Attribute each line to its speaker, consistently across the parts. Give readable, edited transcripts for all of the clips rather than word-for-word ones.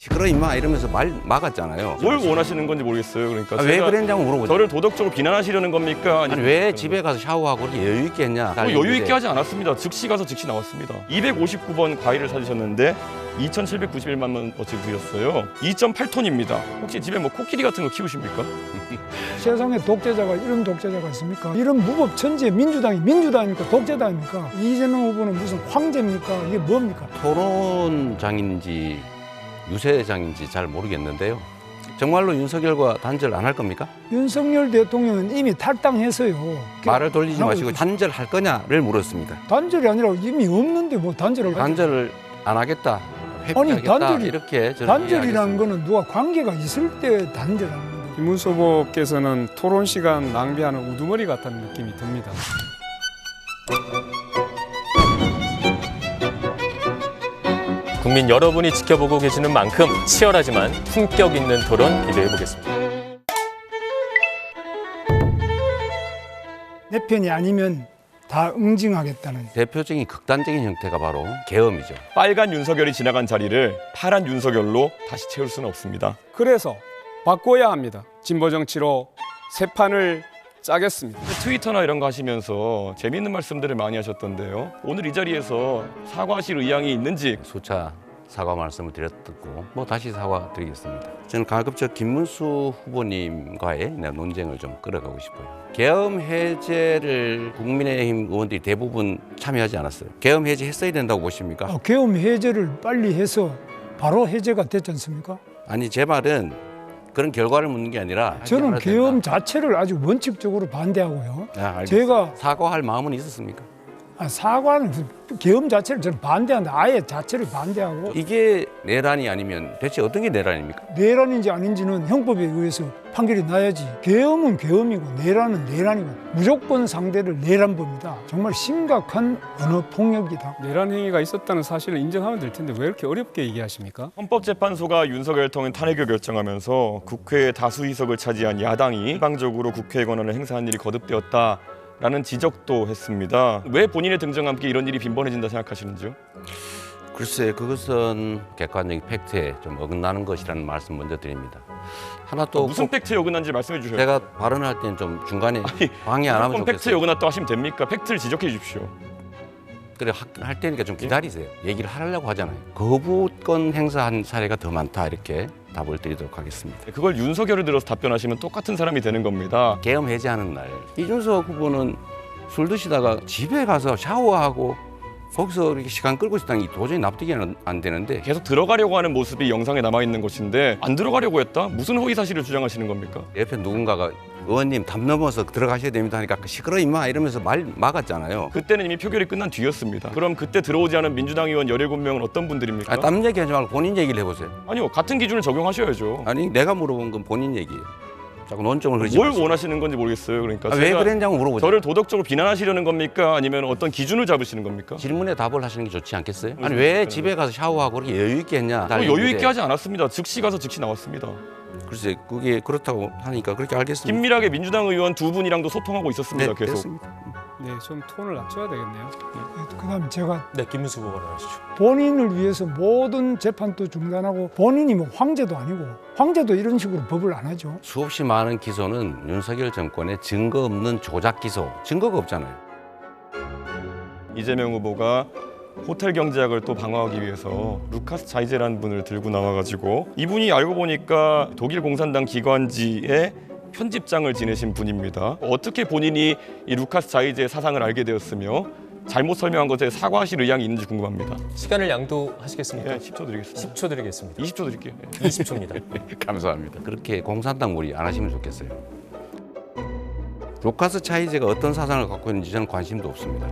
Speaker 1: 시끄러 임마 이러면서 말 막았잖아요.
Speaker 2: 뭘 원하시는 건지 모르겠어요. 그러니까
Speaker 1: 왜 그랬냐고 물어보죠.
Speaker 2: 저를 도덕적으로 비난하시려는 겁니까?
Speaker 1: 아니, 왜 집에 가서 샤워하고 그렇게 여유 있게 했냐?
Speaker 2: 뭐 여유 있게 하지 않았습니다. 즉시 가서 즉시 나왔습니다. 259번 과일을 사주셨는데 2,791만 원어치 드렸어요. 2.8톤입니다. 혹시 집에 뭐 코끼리 같은 거 키우십니까?
Speaker 3: 세상에 독재자가 이런 독재자가 있습니까? 이런 무법천지의 민주당이 민주당입니까? 독재당입니까? 이재명 후보는 무슨 황제입니까? 이게 뭡니까?
Speaker 1: 토론장인지 유세장인지 잘 모르겠는데요. 정말로 윤석열과 단절 안 할 겁니까?
Speaker 3: 윤석열 대통령은 이미 탈당해서요.
Speaker 1: 말을 돌리지 마시고 단절할 거냐를 물었습니다.
Speaker 3: 단절이 아니라 이미 없는데 뭐 단절을
Speaker 1: 단절을 안 하겠다, 회피하겠다
Speaker 3: 단절이-
Speaker 1: 이렇게 저는
Speaker 3: 단절이라는
Speaker 1: 이해하겠습니다.
Speaker 3: 거는 누가 관계가 있을 때 단절하는 거예요.
Speaker 4: 김문수 후보께서는 토론 시간 낭비하는 우두머리 같다는 느낌이 듭니다.
Speaker 5: 국민 여러분이 지켜보고 계시는 만큼 치열하지만 품격 있는 토론 기대해 보겠습니다.
Speaker 3: 내 편이 아니면 다 응징하겠다는.
Speaker 1: 대표적인 극단적인 형태가 바로 계엄이죠.
Speaker 2: 빨간 윤석열이 지나간 자리를 파란 윤석열로 다시 채울 수는 없습니다.
Speaker 4: 그래서 바꿔야 합니다. 진보 정치로 새 판을 짜겠습니다.
Speaker 2: 트위터나 이런 거 하시면서 재미있는 말씀들을 많이 하셨던데요. 오늘 이 자리에서 사과하실 의향이 있는지.
Speaker 1: 수차 사과 말씀을 드렸고 뭐 다시 사과드리겠습니다. 저는 가급적 김문수 후보님과의 논쟁을 좀 끌어가고 싶어요. 계엄 해제를 국민의힘 의원들이 대부분 참여하지 않았어요. 계엄 해제했어야 된다고 보십니까?
Speaker 3: 계엄 해제를 빨리 해서 바로 해제가 됐지 않습니까?
Speaker 1: 아니 제 말은 그런 결과를 묻는 게 아니라
Speaker 3: 저는
Speaker 1: 해제를
Speaker 3: 계엄
Speaker 1: 된다.
Speaker 3: 자체를 아주 원칙적으로 반대하고요.
Speaker 1: 알겠습니다.
Speaker 3: 제가
Speaker 1: 사과할 마음은 있었습니까?
Speaker 3: 사과는 계엄 자체를 저는 반대한다. 아예 자체를 반대하고
Speaker 1: 이게 내란이 아니면 대체 어떤 게 내란입니까?
Speaker 3: 내란인지 아닌지는 형법에 의해서 판결이 나야지. 계엄은 계엄이고 내란은 내란이고 무조건 상대를 내란범이다. 정말 심각한 언어 폭력이다.
Speaker 4: 내란 행위가 있었다는 사실을 인정하면 될 텐데 왜 이렇게 어렵게 얘기하십니까?
Speaker 2: 헌법재판소가 윤석열 통해 탄핵을 결정하면서 국회의 다수 의석을 차지한 야당이 일방적으로 국회의 권한을 행사한 일이 거듭되었다라는 지적도 했습니다. 왜 본인의 등장과 함께 이런 일이 빈번해진다 생각하시는지요?
Speaker 1: 글쎄 그것은 객관적인 팩트에 좀 어긋나는 것이라는 말씀 먼저 드립니다. 하나 또
Speaker 2: 무슨
Speaker 1: 꼭
Speaker 2: 팩트에 어긋난지 말씀해 주셔요.
Speaker 1: 제가 발언할 때는 좀 중간에 방해 안 하면
Speaker 2: 무조건 팩트에
Speaker 1: 좋겠어요.
Speaker 2: 어긋났다고 하시면 됩니까? 팩트를 지적해 주십시오.
Speaker 1: 그래 할 테니까 좀 기다리세요. 얘기를 하려고 하잖아요. 거부권 행사한 사례가 더 많다 이렇게 답을 드리도록 하겠습니다.
Speaker 2: 그걸 윤석열을 들어서 답변하시면 똑같은 사람이 되는 겁니다.
Speaker 1: 계엄 해제하는 날 이준석 후보는 술 드시다가 집에 가서 샤워하고 거기서 이렇게 시간 끌고 있다는 게 도저히 납득이 안 되는데
Speaker 2: 계속 들어가려고 하는 모습이 영상에 남아있는 것인데 안 들어가려고 했다? 무슨 허위 사실을 주장하시는 겁니까?
Speaker 1: 옆에 누군가가 의원님 담 넘어서 들어가셔야 됩니다 하니까 시끄러 임마 이러면서 말 막았잖아요.
Speaker 2: 그때는 이미 표결이 끝난 뒤였습니다. 그럼 그때 들어오지 않은 민주당 의원 17명은 어떤 분들입니까?
Speaker 1: 남 얘기하지 말고 본인 얘기를 해보세요.
Speaker 2: 아니요, 같은 기준을 적용하셔야죠.
Speaker 1: 아니 내가 물어본 건 본인 얘기예요. 자꾸 논점을 흐리지
Speaker 2: 뭘
Speaker 1: 마시고.
Speaker 2: 원하시는 건지 모르겠어요. 그러니까
Speaker 1: 왜
Speaker 2: 제가
Speaker 1: 그랬냐고 물어보죠.
Speaker 2: 저를 도덕적으로 비난하시려는 겁니까? 아니면 어떤 기준을 잡으시는 겁니까?
Speaker 1: 질문에 답을 하시는 게 좋지 않겠어요? 아니
Speaker 2: 무슨
Speaker 1: 왜
Speaker 2: 말씀이세요?
Speaker 1: 집에 가서 샤워하고 그렇게 여유 있게 했냐?
Speaker 2: 뭐 여유 있게 하지 않았습니다. 즉시 가서 즉시 나왔습니다.
Speaker 1: 글쎄 그게 그렇다고 하니까 그렇게 알겠습니다.
Speaker 2: 긴밀하게 민주당 의원 두 분이랑도 소통하고 있었습니다. 계속.
Speaker 1: 됐습니다.
Speaker 4: 네, 좀 톤을 낮춰야 되겠네요.
Speaker 3: 그다음에 제가
Speaker 5: 네, 김문수 후보가 나오시죠.
Speaker 3: 본인을 위해서 모든 재판도 중단하고 본인이 뭐 황제도 아니고 황제도 이런 식으로 법을 안 하죠.
Speaker 1: 수없이 많은 기소는 윤석열 정권의 증거 없는 조작 기소, 증거가 없잖아요.
Speaker 2: 이재명 후보가 호텔 경제학을 또 방어하기 위해서 루카스 자이제라는 분을 들고 나와가지고 이분이 알고 보니까 독일 공산당 기관지의 편집장을 지내신 분입니다. 어떻게 본인이 이 루카스 자이제의 사상을 알게 되었으며 잘못 설명한 것에 사과하실 의향이 있는지 궁금합니다.
Speaker 5: 시간을 양도하시겠습니까?
Speaker 2: 네, 10초 드리겠습니다.
Speaker 5: 10초 드리겠습니다.
Speaker 2: 20초 드릴게요.
Speaker 5: 20초입니다.
Speaker 1: 감사합니다. 그렇게 공산당 몰이 안 하시면 좋겠어요. 루카스 차이제가 어떤 사상을 갖고 있는지 저는 관심도 없습니다.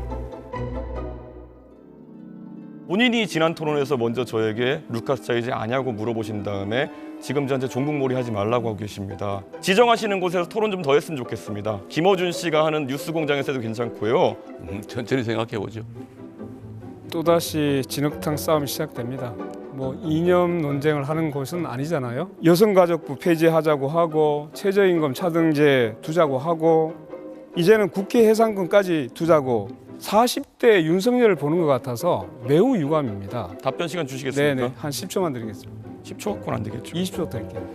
Speaker 2: 본인이 지난 토론에서 먼저 저에게 루카스 자이제 아냐고 물어보신 다음에 지금 저한테 종북몰이 하지 말라고 하고 계십니다. 지정하시는 곳에서 토론 좀 더 했으면 좋겠습니다. 김어준 씨가 하는 뉴스공장에서 해도 괜찮고요.
Speaker 1: 천천히 생각해보죠.
Speaker 4: 또다시 진흙탕 싸움이 시작됩니다. 뭐 이념 논쟁을 하는 곳은 아니잖아요. 여성가족부 폐지하자고 하고 최저임금 차등제 두자고 하고 이제는 국회 해상권까지 두자고 40대 윤석열을 보는 것 같아서 매우 유감입니다.
Speaker 2: 답변 시간 주시겠습니까?
Speaker 4: 네네, 한 10초만 드리겠습니다.
Speaker 2: 10초 갖고는 안 되겠죠.
Speaker 4: 20초 드릴게요.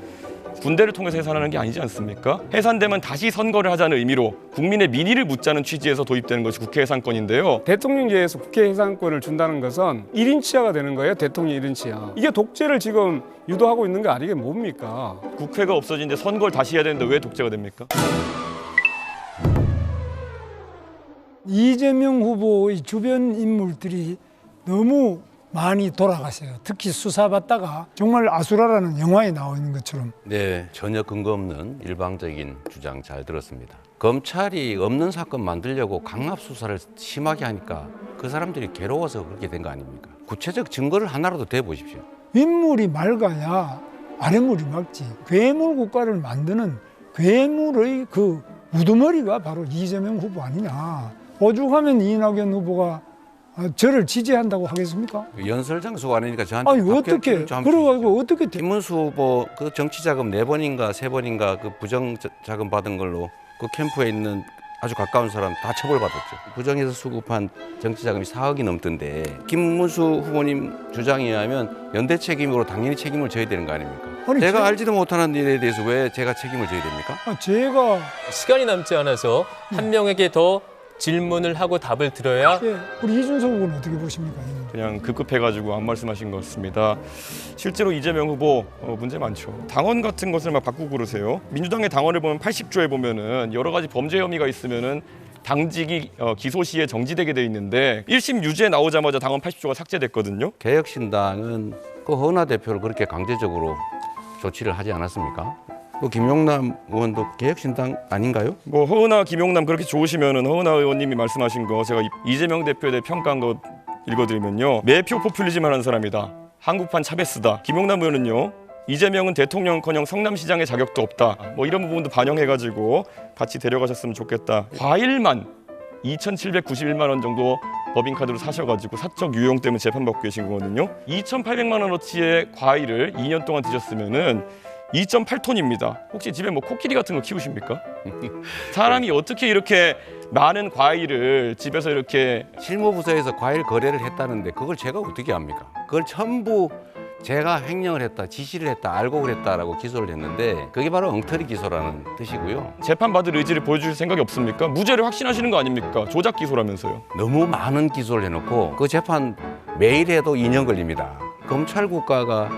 Speaker 2: 군대를 통해서 해산하는 게 아니지 않습니까? 해산되면 다시 선거를 하자는 의미로 국민의 민의를 묻자는 취지에서 도입되는 것이 국회 해산권인데요.
Speaker 4: 대통령제에서 국회 해산권을 준다는 것은 1인 치하가 되는 거예요. 대통령 1인 치하. 이게 독재를 지금 유도하고 있는 게 아니게 뭡니까?
Speaker 2: 국회가 없어진데 선거를 다시 해야 되는데 왜 독재가 됩니까?
Speaker 3: 이재명 후보의 주변 인물들이 너무 많이 돌아가세요. 특히 수사받다가 정말 아수라라는 영화에 나와 있는 것처럼.
Speaker 1: 네, 전혀 근거 없는 일방적인 주장 잘 들었습니다. 검찰이 없는 사건 만들려고 강압 수사를 심하게 하니까 그 사람들이 괴로워서 그렇게 된 거 아닙니까? 구체적 증거를 하나라도 대보십시오.
Speaker 3: 윗물이 맑아야 아랫물이 맑지. 괴물 국가를 만드는 괴물의 그 우두머리가 바로 이재명 후보 아니냐. 오죽하면 이낙연 후보가 저를 지지한다고 하겠습니까?
Speaker 1: 연설 장소가 아니니까 저한테
Speaker 3: 아니 어떻게 그래가지고 어떻게
Speaker 1: 김문수 후보 그 정치자금 4번인가 3번인가 그 부정자금 받은 걸로 그 캠프에 있는 아주 가까운 사람 다 처벌받았죠. 부정해서 수급한 정치자금이 4억이 넘던데 김문수 후보님 주장에 의하면 연대 책임으로 당연히 책임을 져야 되는 거 아닙니까?
Speaker 3: 아니,
Speaker 1: 제가 알지도 못하는 일에 대해서 왜 제가 책임을 져야 됩니까?
Speaker 3: 제가
Speaker 5: 시간이 남지 않아서 한 명에게 더 질문을 하고 답을 들어야
Speaker 3: 우리 이준석 후보는 어떻게 보십니까?
Speaker 2: 그냥 급급해가지고 안 말씀하신 것 같습니다. 실제로 이재명 후보 문제 많죠. 당원 같은 것을 막 바꾸고 그러세요. 민주당의 당원을 보면 80조에 보면은 여러 가지 범죄 혐의가 있으면은 당직이 기소 시에 정지되게 돼 있는데 1심 유죄 나오자마자 당원 80조가 삭제됐거든요.
Speaker 1: 개혁신당은 그 허은하 대표를 그렇게 강제적으로 조치를 하지 않았습니까? 그 김용남 의원도 개혁신당 아닌가요?
Speaker 2: 뭐 허은하, 김용남 그렇게 좋으시면은 허은하 의원님이 말씀하신 거 제가 이재명 대표에 대해 평가한 거 읽어드리면요. 매표 포퓰리즘 하는 사람이다. 한국판 차베스다. 김용남 의원은요. 이재명은 대통령커녕 성남시장의 자격도 없다. 뭐 이런 부분도 반영해가지고 같이 데려가셨으면 좋겠다. 과일만 2,791만 원 정도 법인카드로 사셔가지고 사적 유용 때문에 재판받고 계신 거거든요. 2,800만 원어치의 과일을 2년 동안 드셨으면은 2.8톤입니다. 혹시 집에 뭐 코끼리 같은 거 키우십니까? 사람이 어떻게 이렇게 많은 과일을 집에서 이렇게
Speaker 1: 실무부서에서 과일 거래를 했다는데 그걸 제가 어떻게 합니까? 그걸 전부 제가 횡령을 했다, 지시를 했다, 알고 그랬다라고 기소를 했는데 그게 바로 엉터리 기소라는 뜻이고요.
Speaker 2: 재판받을 의지를 보여줄 생각이 없습니까? 무죄를 확신하시는 거 아닙니까? 조작 기소라면서요.
Speaker 1: 너무 많은 기소를 해놓고 그 재판 매일 해도 2년 걸립니다. 검찰 국가가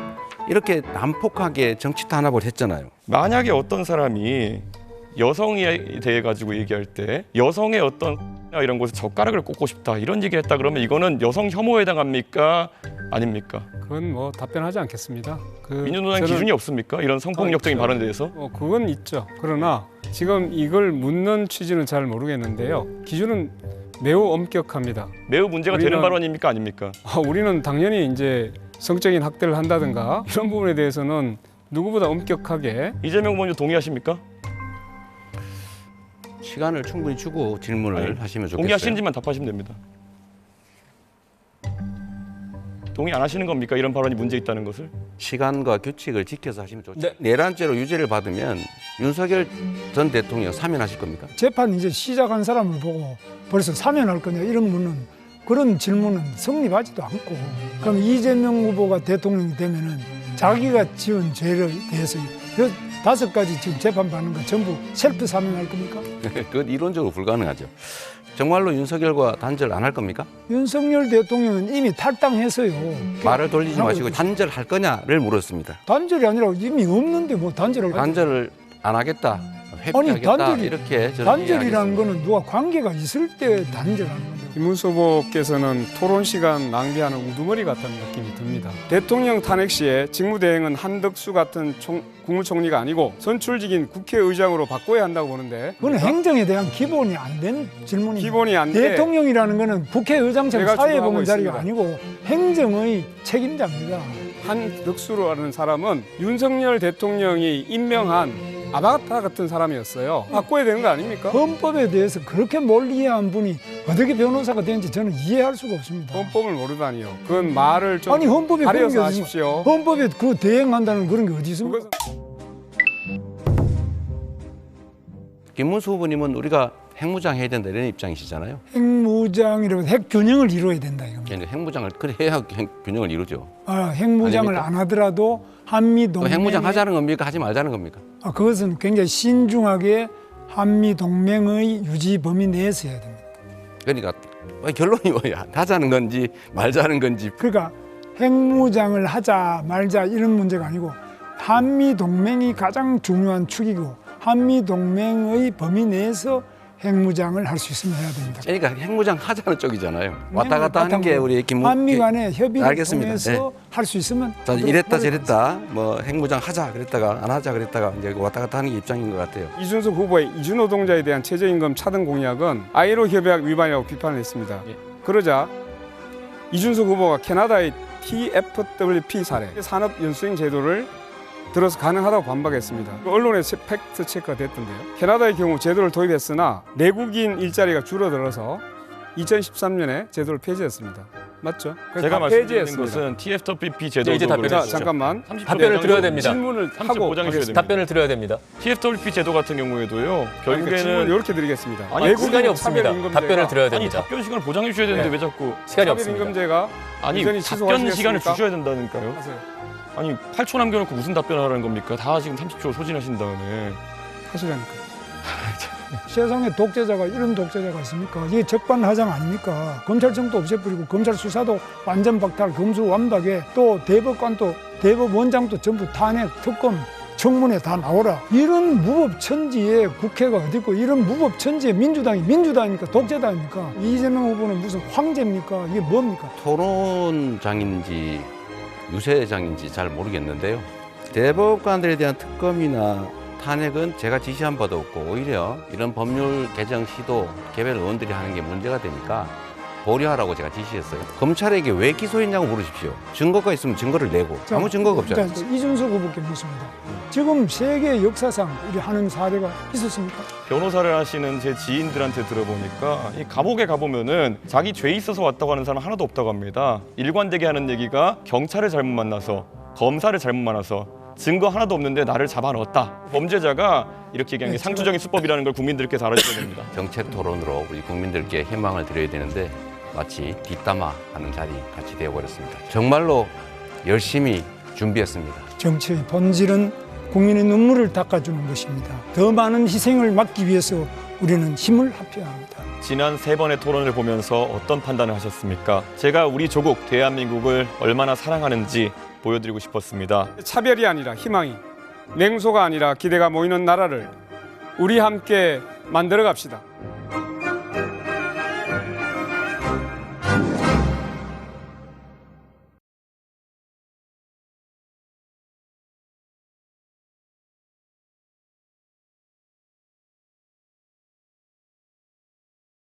Speaker 1: 이렇게 난폭하게 정치 탄압을 했잖아요.
Speaker 2: 만약에 어떤 사람이 여성에 대해 가지고 얘기할 때 여성의 어떤 이런 곳에 젓가락을 꽂고 싶다 이런 얘기를 했다 그러면 이거는 여성 혐오에 해당합니까? 아닙니까?
Speaker 4: 그건 뭐 답변하지 않겠습니다.
Speaker 2: 민주노당 기준이 없습니까? 이런 성폭력적인 발언에 대해서?
Speaker 4: 그건 있죠. 그러나 지금 이걸 묻는 취지는 잘 모르겠는데요. 기준은 매우 엄격합니다.
Speaker 2: 매우 문제가 되는 발언입니까? 아닙니까?
Speaker 4: 우리는 당연히 이제 성적인 학대를 한다든가 이런 부분에 대해서는 누구보다 엄격하게.
Speaker 2: 이재명 의원님 동의하십니까?
Speaker 1: 시간을 충분히 주고 질문을 하시면 좋겠어요.
Speaker 2: 동의하시는지만 답하시면 됩니다. 동의 안 하시는 겁니까? 이런 발언이 문제 있다는 것을?
Speaker 1: 시간과 규칙을 지켜서 하시면 좋죠.
Speaker 5: 네.
Speaker 1: 내란죄로 유죄를 받으면 윤석열 전 대통령 사면하실 겁니까?
Speaker 3: 재판 이제 시작한 사람을 보고 벌써 사면할 거냐 이런 묻는 그런 질문은 성립하지도 않고 그럼 이재명 후보가 대통령이 되면은 자기가 지은 죄에 대해서 5가지 지금 재판받는 거 전부 셀프 사면할 겁니까?
Speaker 1: 그건 이론적으로 불가능하죠. 정말로 윤석열과 단절 안 할 겁니까?
Speaker 3: 윤석열 대통령은 이미 탈당해서요.
Speaker 1: 말을 돌리지 마시고 단절할 거냐를 물었습니다.
Speaker 3: 단절이 아니라 이미 없는데 뭐 단절을
Speaker 1: 단절을 안 하겠다, 회피하겠다 이렇게 저는
Speaker 3: 단절이라는
Speaker 1: 이해하겠습니다.
Speaker 3: 거는 누가 관계가 있을 때 단절하는 건데.
Speaker 4: 김문수 후보께서는 토론 시간 낭비하는 우두머리 같다는 느낌이 듭니다. 대통령 탄핵 시에 직무대행은 한덕수 같은 국무총리가 아니고 선출직인 국회의장으로 바꿔야 한다고 보는데
Speaker 3: 그건 행정에 대한 기본이 안 된 질문입니다.
Speaker 4: 기본이 안 돼.
Speaker 3: 대통령이라는 거는 국회의장처럼
Speaker 4: 제가
Speaker 3: 사회에
Speaker 4: 주도하고
Speaker 3: 보는 자리가
Speaker 4: 있습니다.
Speaker 3: 아니고 행정의 책임자입니다.
Speaker 4: 한덕수라는 사람은 윤석열 대통령이 임명한 아바타 같은 사람이었어요. 바꿔야 되는 거 아닙니까?
Speaker 3: 헌법에 대해서 그렇게 멀리 이해한 분이 어떻게 변호사가 되는지 저는 이해할 수가 없습니다.
Speaker 4: 헌법을 모르다니요. 그건 말을 좀
Speaker 3: 아니 헌법에 그런 게
Speaker 4: 가려서
Speaker 3: 어디
Speaker 4: 하십시오.
Speaker 3: 헌법에 그 대행한다는 그런 게 어디 있습니까?
Speaker 4: 그것은
Speaker 1: 김문수 후보님은 우리가 핵무장 해야 된다 이런 입장이시잖아요.
Speaker 3: 핵무 핵무장이라고 핵 균형을 이루어야 된다 이겁니다.
Speaker 1: 그러니까 핵무장을 그래 해야 균형을 이루죠.
Speaker 3: 핵무장을
Speaker 1: 아닙니까?
Speaker 3: 안 하더라도 한미
Speaker 1: 또
Speaker 3: 동맹
Speaker 1: 핵무장 하자는 겁니까? 하지 말자는 겁니까?
Speaker 3: 그것은 굉장히 신중하게 한미 동맹의 유지 범위 내에서 해야 됩니다.
Speaker 1: 그러니까 결론이 뭐야? 하자는 건지 말자는 건지.
Speaker 3: 그러니까 핵무장을 하자 말자 이런 문제가 아니고 한미 동맹이 가장 중요한 축이고 한미 동맹의 범위 내에서 핵무장을 할 수 있으면 해야 됩니다.
Speaker 1: 그러니까 핵무장 하자는 쪽이잖아요. 왔다 갔다 하는 게
Speaker 3: 바탕으로
Speaker 1: 우리
Speaker 3: 한미 간의 협의를
Speaker 1: 알겠습니다.
Speaker 3: 통해서 할 수 있으면
Speaker 1: 자, 이랬다 저랬다 뭐 핵무장 하자 그랬다가 안 하자 그랬다가 이제 왔다 갔다 하는 게 입장인 것 같아요.
Speaker 4: 이준석 후보의 이주노동자에 대한 최저임금 차등 공약은 ILO 협약 위반이라고 비판을 했습니다. 그러자 이준석 후보가 캐나다의 TFWP 사례 산업연수행 제도를 들어서 가능하다고 반박했습니다. 언론에 팩트 체크가 됐던데요. 캐나다의 경우 제도를 도입했으나 내국인 일자리가 줄어들어서 2013년에 제도를 폐지했습니다. 맞죠? 그래서
Speaker 2: 제가
Speaker 4: 다
Speaker 2: 말씀드리는
Speaker 4: 폐지했습니다.
Speaker 2: 것은 TFWP 제도
Speaker 5: 이제 답변해
Speaker 4: 자,
Speaker 5: 주시죠.
Speaker 4: 잠깐만.
Speaker 5: 답변을 드려야 됩니다.
Speaker 4: 질문을
Speaker 2: 30
Speaker 4: 하고
Speaker 2: 보장해 주셔야 됩니다.
Speaker 5: 답변을 드려야 됩니다.
Speaker 2: TFWP 제도 같은 경우에도
Speaker 4: 결국에는
Speaker 2: 결국에는
Speaker 4: 이렇게 드리겠습니다.
Speaker 2: 아니,
Speaker 4: 외국인
Speaker 5: 시간이 없습니다.
Speaker 4: 차별임금제가-
Speaker 5: 답변을 드려야
Speaker 2: 아니
Speaker 5: 됩니다.
Speaker 2: 답변 시간을 보장해 주셔야 되는데
Speaker 4: 네.
Speaker 2: 왜 자꾸
Speaker 5: 시간이 없습니다.
Speaker 4: 차별임금제가
Speaker 2: 아니
Speaker 4: 여전히
Speaker 2: 답변
Speaker 4: 취소하시겠습니까?
Speaker 2: 시간을 주셔야 된다니까요.
Speaker 4: 하세요.
Speaker 2: 아니 8초 남겨놓고 무슨 답변을 하라는 겁니까? 다 지금 30초 소진하신 다음에
Speaker 4: 하시라니까.
Speaker 3: 세상에 독재자가 이런 독재자가 있습니까? 이게 적반하장 아닙니까? 검찰청도 없애버리고 검찰 수사도 완전 박탈, 검수완박에 또 대법관도 대법원장도 전부 탄핵, 특검, 청문회 다 나오라. 이런 무법천지에 국회가 어디 있고 이런 무법천지에 민주당이 민주당입니까? 독재당입니까? 이재명 후보는 무슨 황제입니까? 이게 뭡니까?
Speaker 1: 토론장인지 유세장인지 잘 모르겠는데요. 대법관들에 대한 특검이나 탄핵은 제가 지시한 바도 없고 오히려 이런 법률 개정 시도 개별 의원들이 하는 게 문제가 되니까 보류하라고 제가 지시했어요. 검찰에게 왜 기소했냐고 물으십시오. 증거가 있으면 증거를 내고 아무 증거가 없잖아요.
Speaker 3: 그러니까 이준석 후보께 묻습니다. 지금 세계 역사상 이렇게 하는 사례가 있었습니까?
Speaker 2: 변호사를 하시는 제 지인들한테 들어보니까 이 감옥에 가보면은 자기 죄 있어서 왔다고 하는 사람 하나도 없다고 합니다. 일관되게 하는 얘기가 경찰을 잘못 만나서 검사를 잘못 만나서 증거 하나도 없는데 나를 잡아넣었다. 범죄자가 이렇게 얘기하는 게 상투적인 수법이라는 걸 국민들께서 알아줘야 됩니다.
Speaker 1: 정책 토론으로 우리 국민들께 희망을 드려야 되는데 마치 뒷담화하는 자리 같이 되어버렸습니다. 정말로 열심히 준비했습니다.
Speaker 3: 정치의 본질은 국민의 눈물을 닦아주는 것입니다. 더 많은 희생을 막기 위해서 우리는 힘을 합해야 합니다.
Speaker 2: 지난 3번의 토론을 보면서 어떤 판단을 하셨습니까? 제가 우리 조국 대한민국을 얼마나 사랑하는지 보여드리고 싶었습니다.
Speaker 4: 차별이 아니라 희망이, 냉소가 아니라 기대가 모이는 나라를 우리 함께 만들어 갑시다.